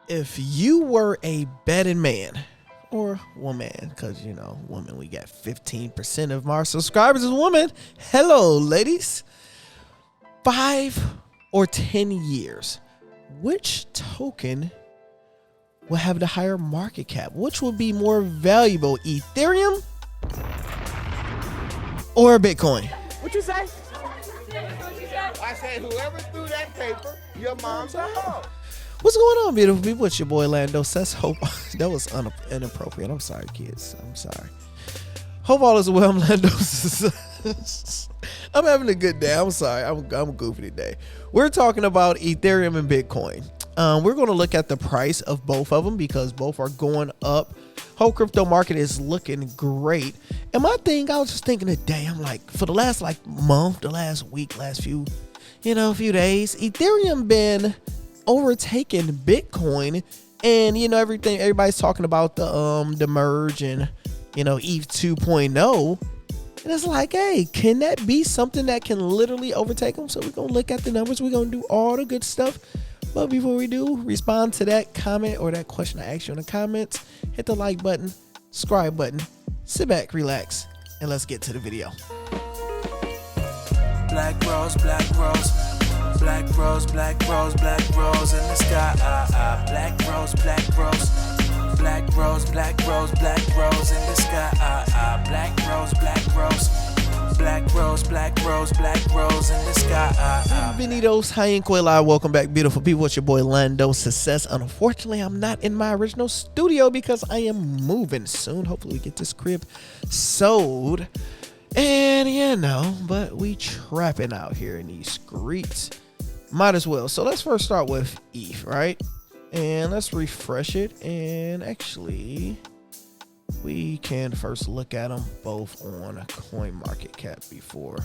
If you were a betting man or woman, because, women, we got 15% of our subscribers is women. Hello, ladies. 5 or 10 years, which token will have the higher market cap? Which will be more valuable, Ethereum or Bitcoin? What you say? I said whoever threw that paper, your mom's a hoe. What's going on, beautiful people? It's your boy Lando Says. Hope that was inappropriate. I'm sorry, kids. I'm sorry. Hope all is well. I'm Lando Says. I'm having a good day. I'm sorry. I'm goofy today. We're talking about Ethereum and Bitcoin. We're going to look at the price of both of them because both are going up. Whole crypto market is looking great. And my thing, I was just thinking today, I'm like, for the last month, the last week, last few days, Ethereum been overtaking Bitcoin, and everybody's talking about the merge and ETH 2.0, and it's like, hey, can that be something that can literally overtake them? So we're gonna look at the numbers, we're gonna do all the good stuff, but before we do, respond to that comment or that question I asked you in the comments, hit the like button, subscribe button, sit back, relax, and let's get to the video. Black rose, black rose. Black rose, black rose, black rose in the sky. Black rose, black rose. Black rose, black rose, black rose in the sky. Black rose, black rose. Black rose, black rose, black rose in the sky. Bienvenidos, Hayenquela. Welcome back, beautiful people. It's your boy Lando Success. Unfortunately, I'm not in my original studio because I am moving soon. Hopefully, we get this crib sold. And but we trapping out here in these streets. Might as well. So let's first start with ETH, right? And let's refresh it. And actually, we can first look at them both on a coin market cap before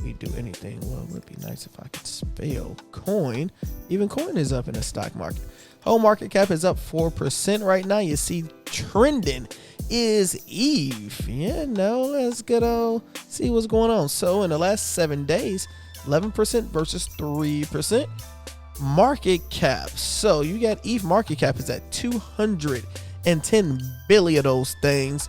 we do anything. Well, it would be nice if I could spell coin. Even coin is up in the stock market. Whole market cap is up 4% right now. You see trending is ETH. Let's go see what's going on. So in the last 7 days, 11% versus 3% market cap. So you got ETH market cap is at 210 billion of those things,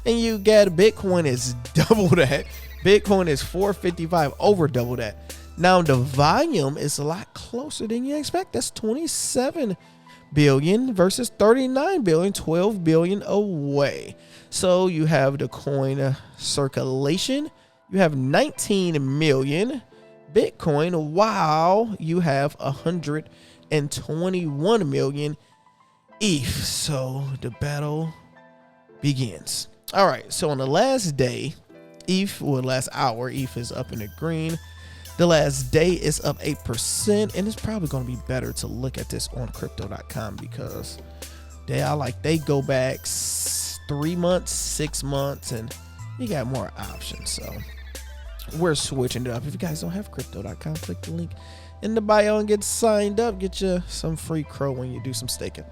and you got Bitcoin is double that. Bitcoin is 455, over double that. Now the volume is a lot closer than you expect. That's 27 billion versus 39 billion, 12 billion away. So you have the coin circulation. You have 19 million Bitcoin, while you have 121 million ETH. So the battle begins. All right. So on the last day, last hour, ETH is up in the green. The last day is up 8%, and it's probably going to be better to look at this on crypto.com because they go back 3 months, 6 months, and you got more options. So we're switching it up. If you guys don't have crypto.com, click the link in the bio and get signed up. Get you some free crow when you do some staking.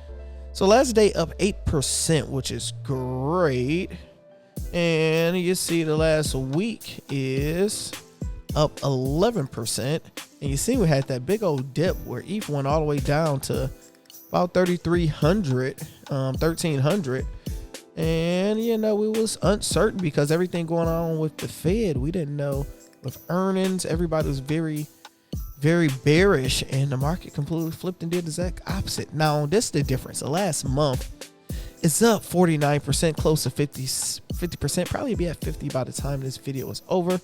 So last day up 8%, which is great. And you see the last week is up 11%. And you see we had that big old dip where ETH went all the way down to about 3,300, 1,300. And, we was uncertain because everything going on with the Fed, we didn't know with earnings. Everybody was very, very bearish, and the market completely flipped and did the exact opposite. Now, this is the difference. The last month, it's up 49%, close to 50%, probably be at 50 by the time this video is over.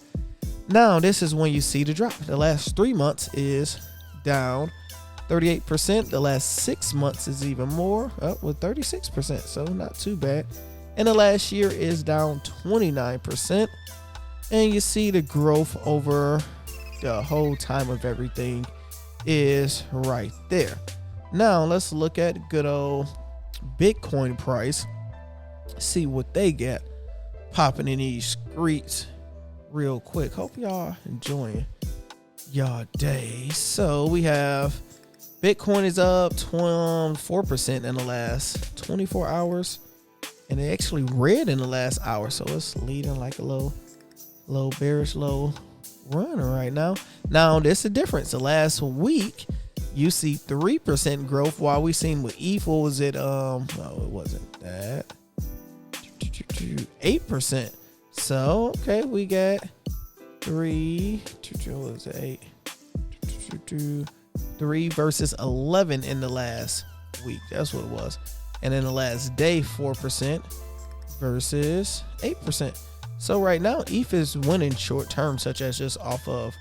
Now, this is when you see the drop. The last 3 months is down 38%. The last 6 months is even more, up with 36%. So not too bad. And the last year is down 29%. And you see the growth over the whole time of everything is right there. Now let's look at good old Bitcoin price. See what they get popping in these streets real quick. Hope y'all enjoying y'all day. So we have Bitcoin is up 4% in the last 24 hours, and it actually red in the last hour, so it's leading like a low bearish low run right now. Now, there's a difference. The last week, you see 3% growth, while we seen with ETH, what was it? No, it wasn't that. 8%. So, okay, we got 3 versus 11 in the last week. That's what it was. And in the last day, 4% versus 8%. So right now, ETH is winning short term, such as just off of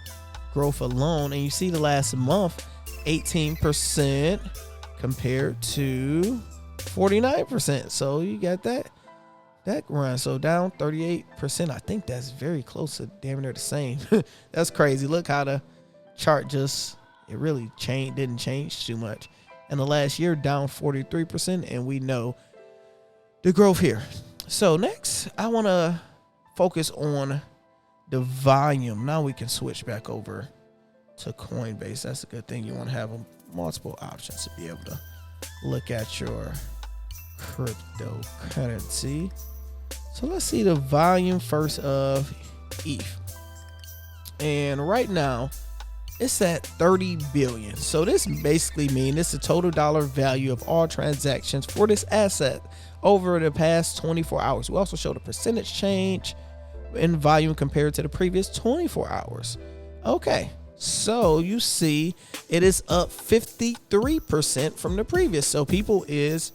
growth alone. And you see the last month, 18% compared to 49%. So you got that run. So down 38%. I think that's very close to damn near the same. That's crazy. Look how the chart it really didn't change too much. And the last year down 43%, and we know the growth here. So next, I want to focus on the volume. Now we can switch back over to Coinbase. That's a good thing. You want to have multiple options to be able to look at your cryptocurrency. So let's see the volume first of ETH. And right now, it's at 30 billion. So this basically means it's the total dollar value of all transactions for this asset over the past 24 hours. We also show the percentage change in volume compared to the previous 24 hours. Okay, so you see it is up 53% from the previous. So people is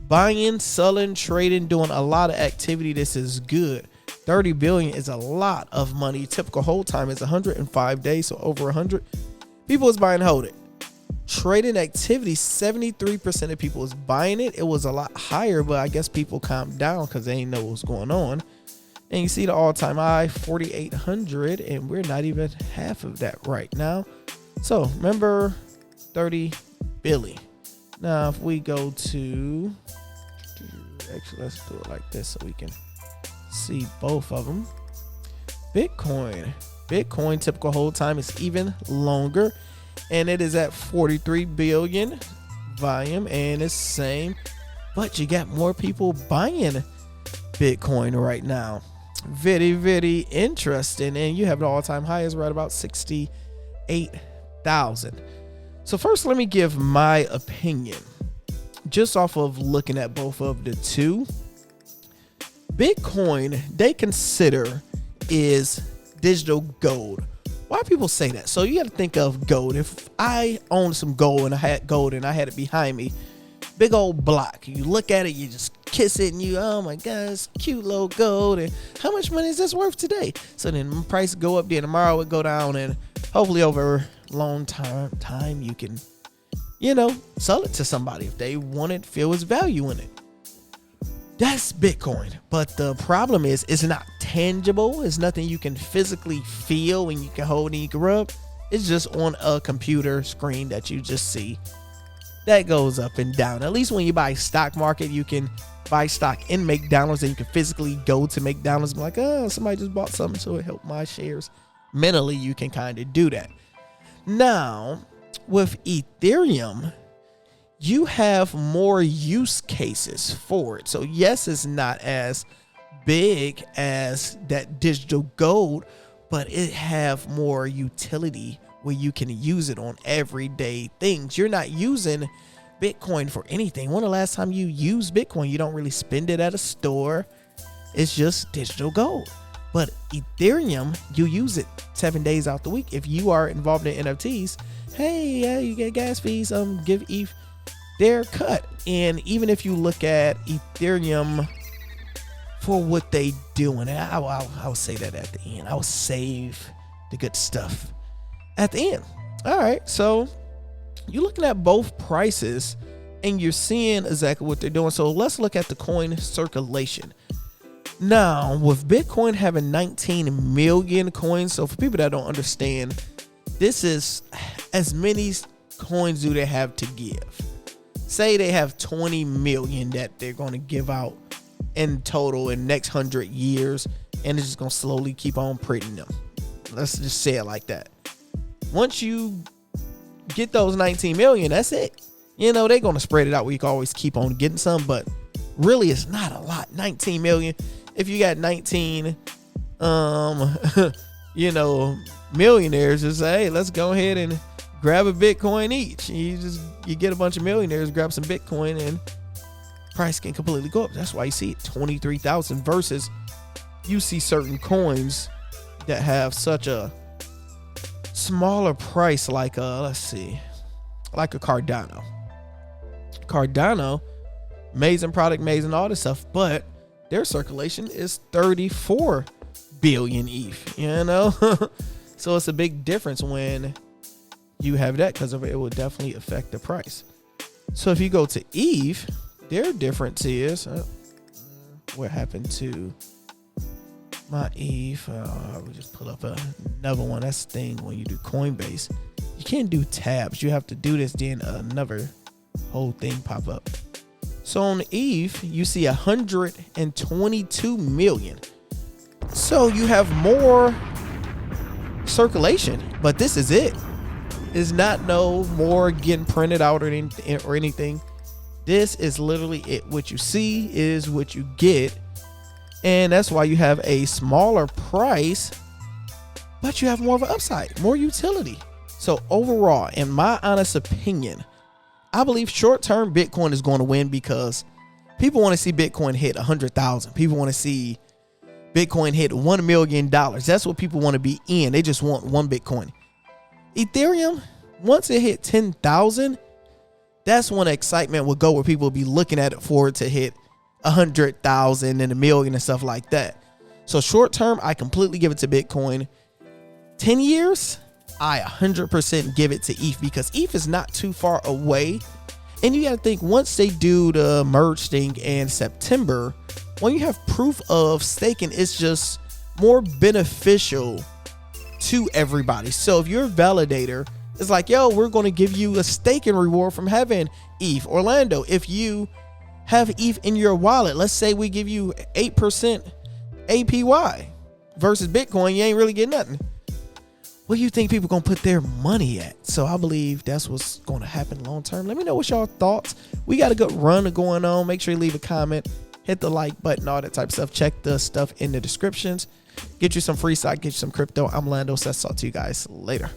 buying, selling, trading, doing a lot of activity. This is good. 30 billion is a lot of money. Typical hold time is 105 days, so over 100. People is buying, hold it. Trading activity, 73% of people is buying it. It was a lot higher, but I guess people calmed down because they didn't know what was going on. And you see the all-time high, 4,800, and we're not even half of that right now. So remember, 30 billion. Now, if we go to, actually, let's do it like this so we can see both of them. Bitcoin typical hold time is even longer, and it is at 43 billion volume, and it's same, but you got more people buying Bitcoin right now. Very, very interesting. And you have the all-time high is right about 68,000. So first, let me give my opinion just off of looking at both of the two. Bitcoin, they consider is digital gold. Why people say that? So you got to think of gold. If I owned some gold and I had it behind me, big old block. You look at it, you just kiss it, and you, oh my God, it's cute little gold. And how much money is this worth today? So then the price go up, then tomorrow it go down, and hopefully over long time you can, sell it to somebody if they want it, feel its value in it. That's Bitcoin. But the problem is it's not tangible. It's nothing you can physically feel and you can hold and you can rub. It's just on a computer screen that you just see. That goes up and down. At least when you buy stock market, you can buy stock in McDonald's and you can physically go to McDonald's and be like, oh, somebody just bought something, so it helped my shares. Mentally, you can kind of do that. Now, with Ethereum, you have more use cases for it. So yes, it's not as big as that digital gold, but it have more utility where you can use it on everyday things. You're not using Bitcoin for anything. When the last time you used Bitcoin? You don't really spend it at a store. It's just digital gold. But Ethereum, you use it 7 days out the week. If you are involved in NFTs, hey, you get gas fees, give ETH their cut. And even if you look at Ethereum for what they do, and I'll say that at the end. I'll save the good stuff at the end. All right, so you're looking at both prices and you're seeing exactly what they're doing. So let's look at the coin circulation. Now, with Bitcoin having 19 million coins, so for people that don't understand, this is as many coins do they have to give. Say they have 20 million that they're going to give out in total in the next 100 years, and it's just going to slowly keep on printing them. Let's just say it like that. Once you get those 19 million, that's it. They're going to spread it out where you can always keep on getting some, but really it's not a lot. 19 million. If you got 19, millionaires, just say, hey, let's go ahead and grab a Bitcoin each. You get a bunch of millionaires, grab some Bitcoin, and price can completely go up. That's why you see it 23,000 versus you see certain coins that have such a smaller price, like a Cardano. Cardano, amazing product, amazing all this stuff, but their circulation is 34 billion ETH, so it's a big difference when you have that, because it will definitely affect the price. So if you go to ETH, their difference is what happened to my ETH. We just pull up another one. That's the thing when you do Coinbase, you can't do tabs. You have to do this, then another whole thing pop up. So on ETH, you see 122 million. So you have more circulation, but this is it. It's not no more getting printed out or anything. This is literally it. What you see is what you get. And that's why you have a smaller price, but you have more of an upside, more utility. So overall, in my honest opinion, I believe short-term Bitcoin is going to win because people want to see Bitcoin hit 100,000. People want to see Bitcoin hit $1 million. That's what people want to be in. They just want one Bitcoin. Ethereum, once it hit 10,000, that's when excitement will go, where people will be looking at it for it to hit 100,000 and $1 million and stuff like that. So short term, I completely give it to Bitcoin. 10 years, I 100% give it to ETH, because ETH is not too far away. And you got to think, once they do the merge thing in September, when you have proof of staking, it's just more beneficial to everybody. So if you're a validator, it's like, yo, we're going to give you a staking reward from having ETH. Orlando, if you have ETH in your wallet, let's say we give you 8% APY versus Bitcoin, you ain't really getting nothing. Where do you think people going to put their money at? So I believe that's what's going to happen long term. Let me know what y'all thoughts. We got a good run going on. Make sure you leave a comment, hit the like button, all that type of stuff. Check the stuff in the descriptions. Get you some free stock, get you some crypto. I'm Lando. So I'll talk to you guys later.